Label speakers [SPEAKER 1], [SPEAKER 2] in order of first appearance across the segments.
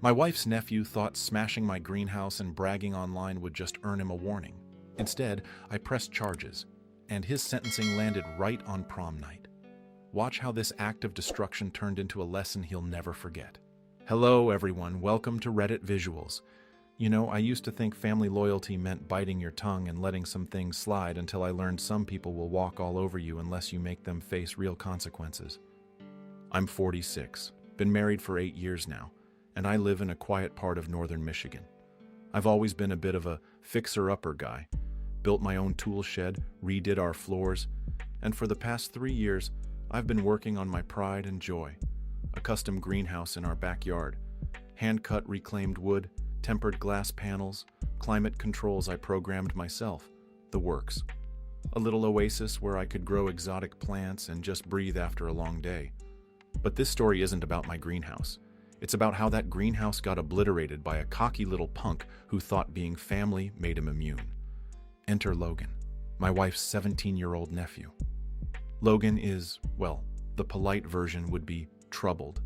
[SPEAKER 1] My wife's nephew thought smashing my greenhouse and bragging online would just earn him a warning. Instead, I pressed charges, and his sentencing landed right on prom night. Watch how this act of destruction turned into a lesson he'll never forget. Hello, everyone. Welcome to Reddit Visuals. You know, I used to think family loyalty meant biting your tongue and letting some things slide until I learned some people will walk all over you unless you make them face real consequences. I'm 46, been married for 8 years now, and I live in a quiet part of northern Michigan. I've always been a bit of a fixer-upper guy, built my own tool shed, redid our floors, and for the past 3 years, I've been working on my pride and joy, a custom greenhouse in our backyard, hand-cut reclaimed wood, tempered glass panels, climate controls I programmed myself, the works. A little oasis where I could grow exotic plants and just breathe after a long day. But this story isn't about my greenhouse. It's about how that greenhouse got obliterated by a cocky little punk who thought being family made him immune. Enter Logan, my wife's 17-year-old nephew. Logan is, well, the polite version would be troubled.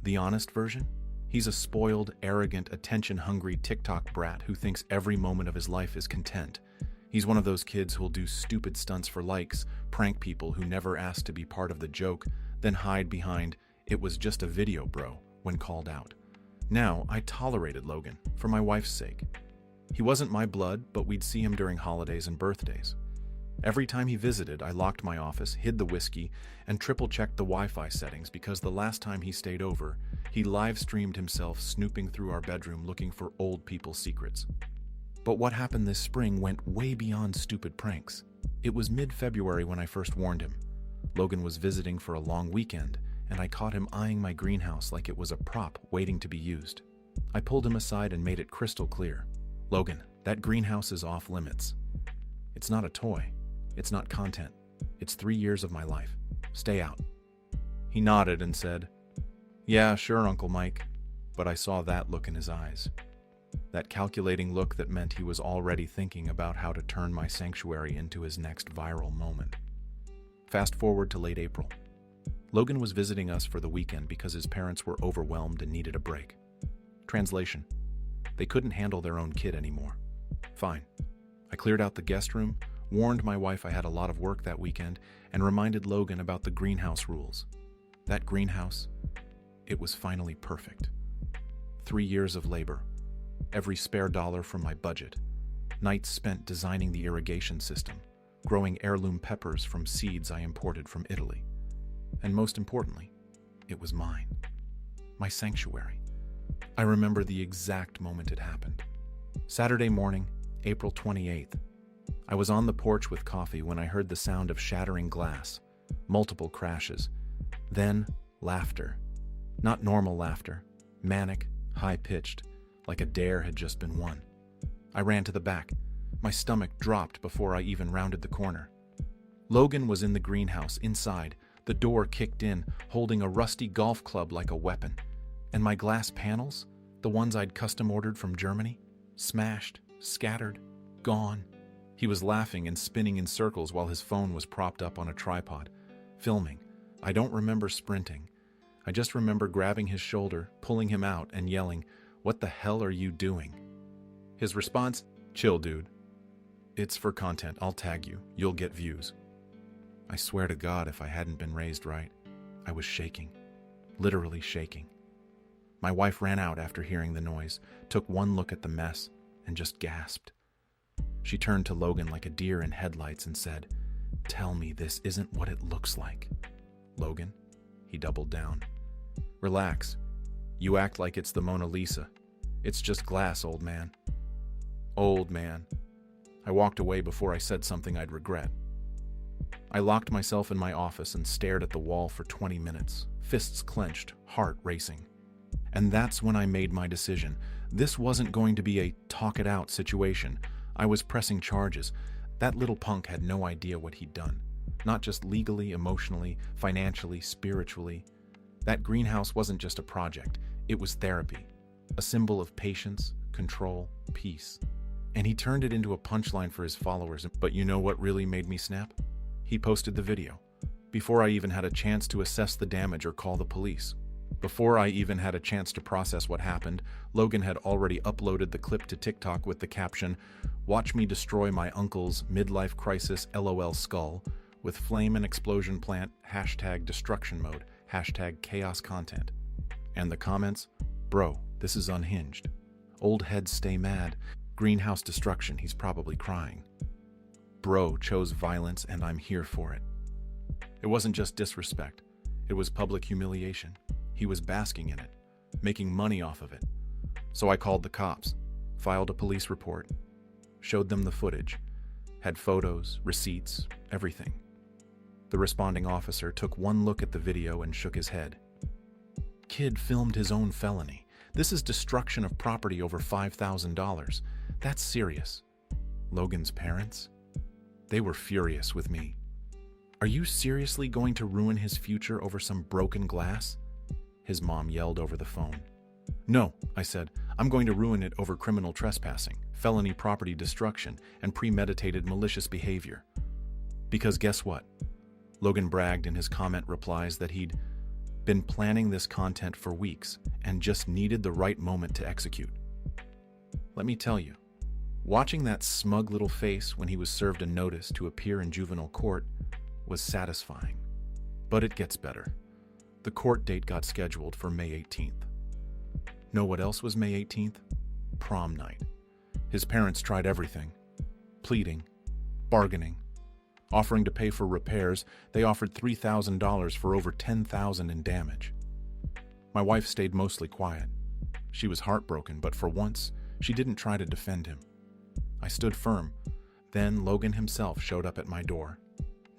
[SPEAKER 1] The honest version? He's a spoiled, arrogant, attention-hungry TikTok brat who thinks every moment of his life is content. He's one of those kids who'll do stupid stunts for likes, prank people who never asked to be part of the joke, then hide behind, "It was just a video, bro," when called out. Now, I tolerated Logan, for my wife's sake. He wasn't my blood, but we'd see him during holidays and birthdays. Every time he visited, I locked my office, hid the whiskey, and triple-checked the Wi-Fi settings because the last time he stayed over, he live-streamed himself snooping through our bedroom looking for old people's secrets. But what happened this spring went way beyond stupid pranks. It was mid-February when I first warned him. Logan was visiting for a long weekend, and I caught him eyeing my greenhouse like it was a prop waiting to be used. I pulled him aside and made it crystal clear. "Logan, that greenhouse is off limits. It's not a toy. It's not content. It's 3 years of my life. Stay out." He nodded and said, "Yeah, sure, Uncle Mike." But I saw that look in his eyes. That calculating look that meant he was already thinking about how to turn my sanctuary into his next viral moment. Fast forward to late April. Logan was visiting us for the weekend because his parents were overwhelmed and needed a break. Translation: they couldn't handle their own kid anymore. Fine. I cleared out the guest room, warned my wife I had a lot of work that weekend, and reminded Logan about the greenhouse rules. That greenhouse, it was finally perfect. 3 years of labor, every spare dollar from my budget, nights spent designing the irrigation system, growing heirloom peppers from seeds I imported from Italy. And most importantly, it was mine. My sanctuary. I remember the exact moment it happened. Saturday morning, April 28th. I was on the porch with coffee when I heard the sound of shattering glass, multiple crashes, then laughter. Not normal laughter, manic, high-pitched, like a dare had just been won. I ran to the back. My stomach dropped before I even rounded the corner. Logan was in the greenhouse, inside, the door kicked in, holding a rusty golf club like a weapon. And my glass panels, the ones I'd custom ordered from Germany, smashed, scattered, gone. He was laughing and spinning in circles while his phone was propped up on a tripod, filming. I don't remember sprinting. I just remember grabbing his shoulder, pulling him out, and yelling, "What the hell are you doing?" His response, "Chill, dude. It's for content. I'll tag you. You'll get views." I swear to God, if I hadn't been raised right, I was shaking. Literally shaking. My wife ran out after hearing the noise, took one look at the mess, and just gasped. She turned to Logan like a deer in headlights and said, "Tell me this isn't what it looks like." "Logan?" He doubled down. "Relax. You act like it's the Mona Lisa. It's just glass, old man." Old man. I walked away before I said something I'd regret. I locked myself in my office and stared at the wall for 20 minutes, fists clenched, heart racing. And that's when I made my decision. This wasn't going to be a talk-it-out situation. I was pressing charges. That little punk had no idea what he'd done. Not just legally, emotionally, financially, spiritually. That greenhouse wasn't just a project. It was therapy. A symbol of patience, control, peace. And he turned it into a punchline for his followers. But you know what really made me snap? He posted the video, before I even had a chance to assess the damage or call the police. Before I even had a chance to process what happened, Logan had already uploaded the clip to TikTok with the caption, "Watch me destroy my uncle's midlife crisis LOL skull with flame and explosion plant, #destruction mode, #chaos content." And the comments, "Bro, this is unhinged. Old heads stay mad. Greenhouse destruction, he's probably crying. Bro chose violence and I'm here for it." It wasn't just disrespect. It was public humiliation. He was basking in it, making money off of it. So I called the cops, filed a police report, showed them the footage, had photos, receipts, everything. The responding officer took one look at the video and shook his head. "Kid filmed his own felony. This is destruction of property over $5,000. That's serious." Logan's parents? They were furious with me. "Are you seriously going to ruin his future over some broken glass?" His mom yelled over the phone. "No," I said, "I'm going to ruin it over criminal trespassing, felony property destruction, and premeditated malicious behavior." Because guess what? Logan bragged in his comment replies that he'd been planning this content for weeks and just needed the right moment to execute. Let me tell you, watching that smug little face when he was served a notice to appear in juvenile court was satisfying. But it gets better. The court date got scheduled for May 18th. Know what else was May 18th? Prom night. His parents tried everything. Pleading, bargaining, offering to pay for repairs. They offered $3,000 for over $10,000 in damage. My wife stayed mostly quiet. She was heartbroken, but for once, she didn't try to defend him. I stood firm. Then Logan himself showed up at my door.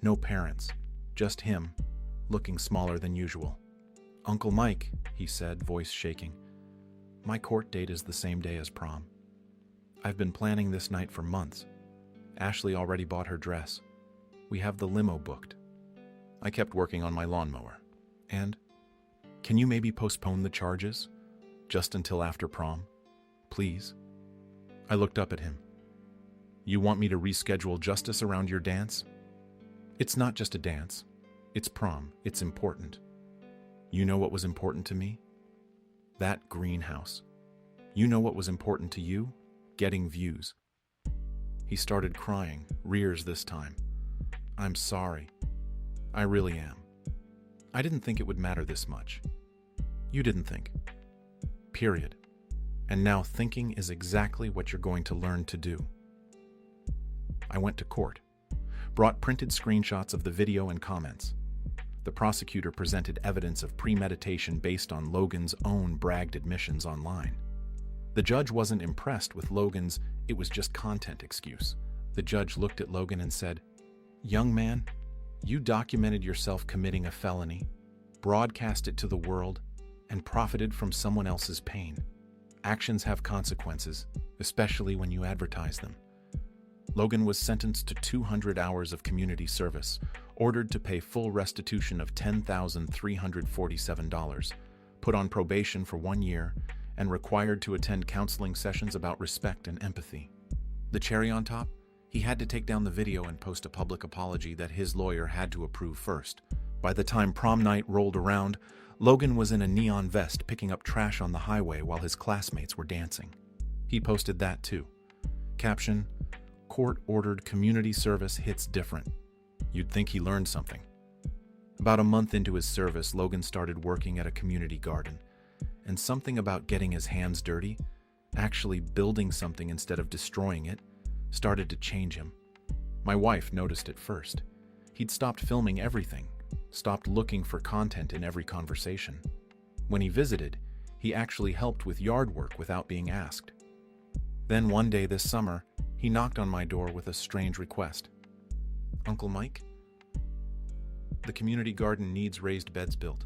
[SPEAKER 1] No parents, just him, looking smaller than usual. "Uncle Mike," he said, voice shaking. "My court date is the same day as prom. I've been planning this night for months. Ashley already bought her dress. We have the limo booked. I kept working on my lawnmower. And can you maybe postpone the charges? Just until after prom? Please?" I looked up at him. "You want me to reschedule justice around your dance?" "It's not just a dance. It's prom. It's important. You know what was important to me? That greenhouse. You know what was important to you? Getting views." He started crying, rears this time. "I'm sorry. I really am. I didn't think it would matter this much. You didn't think. Period. And now thinking is exactly what you're going to learn to do." I went to court, brought printed screenshots of the video and comments. The prosecutor presented evidence of premeditation based on Logan's own bragged admissions online. The judge wasn't impressed with Logan's "it was just content" excuse. The judge looked at Logan and said, "Young man, you documented yourself committing a felony, broadcast it to the world, and profited from someone else's pain. Actions have consequences, especially when you advertise them." Logan was sentenced to 200 hours of community service, ordered to pay full restitution of $10,347, put on probation for 1 year, and required to attend counseling sessions about respect and empathy. The cherry on top? He had to take down the video and post a public apology that his lawyer had to approve first. By the time prom night rolled around, Logan was in a neon vest picking up trash on the highway while his classmates were dancing. He posted that too. Caption, "Court-ordered community service hits different." You'd think he learned something. About a month into his service, Logan started working at a community garden, and something about getting his hands dirty, actually building something instead of destroying it, started to change him. My wife noticed it first. He'd stopped filming everything, stopped looking for content in every conversation. When he visited, he actually helped with yard work without being asked. Then one day this summer, he knocked on my door with a strange request. "Uncle Mike, the community garden needs raised beds built.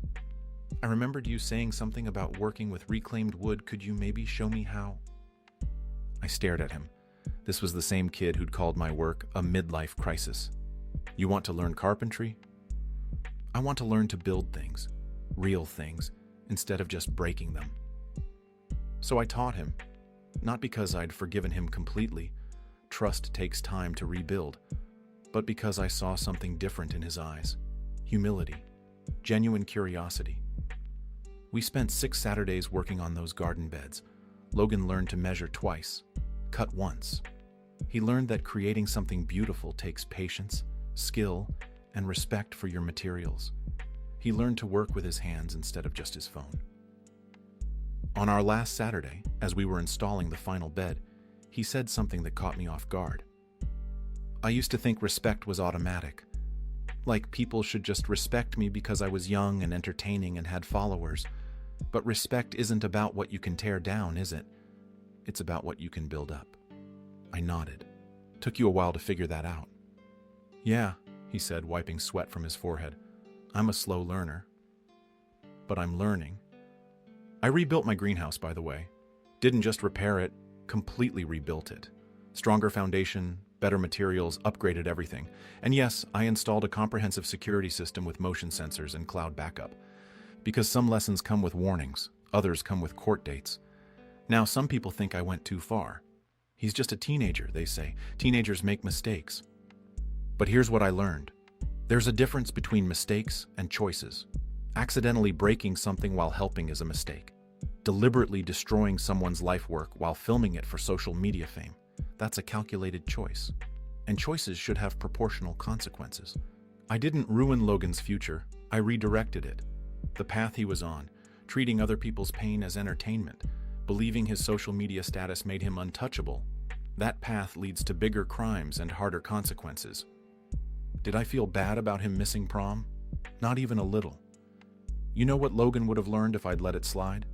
[SPEAKER 1] I remembered you saying something about working with reclaimed wood. Could you maybe show me how?" I stared at him. This was the same kid who'd called my work a midlife crisis. "You want to learn carpentry?" "I want to learn to build things, real things, instead of just breaking them." So I taught him, not because I'd forgiven him completely. Trust takes time to rebuild, but because I saw something different in his eyes. Humility, genuine curiosity. We spent 6 Saturdays working on those garden beds. Logan learned to measure twice, cut once. He learned that creating something beautiful takes patience, skill, and respect for your materials. He learned to work with his hands instead of just his phone. On our last Saturday, as we were installing the final bed, he said something that caught me off guard. I used to think respect was automatic. Like people should just respect me because I was young and entertaining and had followers. But respect isn't about what you can tear down, is it? It's about what you can build up. I nodded. Took you a while to figure that out. Yeah, he said, wiping sweat from his forehead. I'm a slow learner. But I'm learning. I rebuilt my greenhouse, by the way. Didn't just repair it, completely rebuilt it. Stronger foundation, better materials, upgraded everything. And yes, I installed a comprehensive security system with motion sensors and cloud backup. Because some lessons come with warnings, others come with court dates. Now, some people think I went too far. He's just a teenager, they say. Teenagers make mistakes. But here's what I learned. There's a difference between mistakes and choices. Accidentally breaking something while helping is a mistake. Deliberately destroying someone's life work while filming it for social media fame, that's a calculated choice. And choices should have proportional consequences. I didn't ruin Logan's future, I redirected it. The path he was on, treating other people's pain as entertainment, believing his social media status made him untouchable. That path leads to bigger crimes and harder consequences. Did I feel bad about him missing prom? Not even a little. You know what Logan would have learned if I'd let it slide?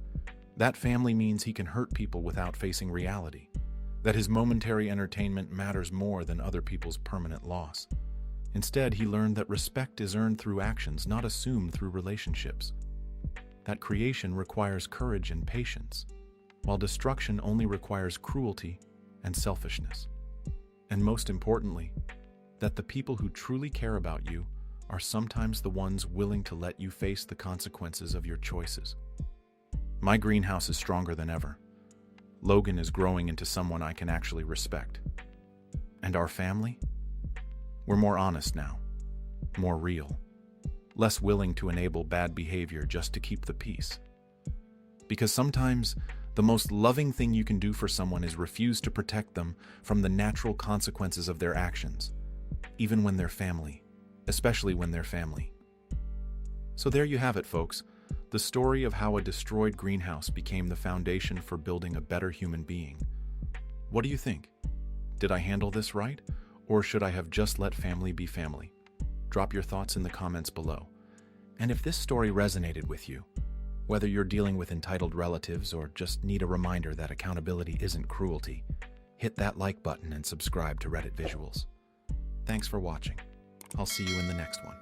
[SPEAKER 1] That family means he can hurt people without facing reality. That his momentary entertainment matters more than other people's permanent loss. Instead, he learned that respect is earned through actions, not assumed through relationships. That creation requires courage and patience, while destruction only requires cruelty and selfishness. And most importantly, that the people who truly care about you are sometimes the ones willing to let you face the consequences of your choices. My greenhouse is stronger than ever. Logan is growing into someone I can actually respect. And our family? We're more honest now, more real, less willing to enable bad behavior just to keep the peace. Because sometimes the most loving thing you can do for someone is refuse to protect them from the natural consequences of their actions, even when they're family, especially when they're family. So there you have it, folks, the story of how a destroyed greenhouse became the foundation for building a better human being. What do you think? Did I handle this right? Or should I have just let family be family? Drop your thoughts in the comments below. And if this story resonated with you, whether you're dealing with entitled relatives or just need a reminder that accountability isn't cruelty, hit that like button and subscribe to Reddit Visuals. Thanks for watching. I'll see you in the next one.